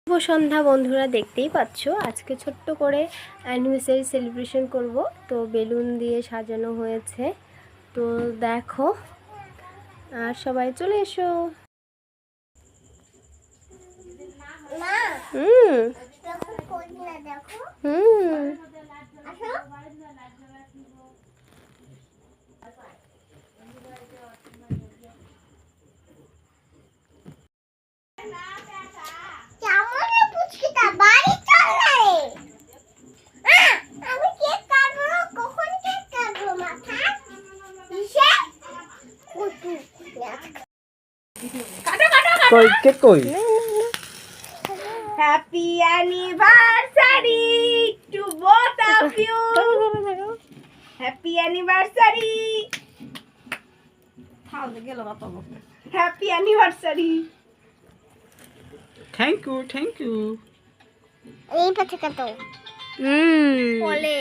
শুভ সন্ধ্যা বন্ধুরা, দেখতেই পাচ্ছ আজকে ছোট্ট করে অ্যানিভার্সারি সেলিব্রেশন করব। তো বেলুন দিয়ে সাজানো হয়েছে, তো দেখো। আর সবাই চলে এসো। কই কেক কই? Happy anniversary to both of you. Happy anniversary. Happy anniversary. Thank you এই পাশে কত? বলে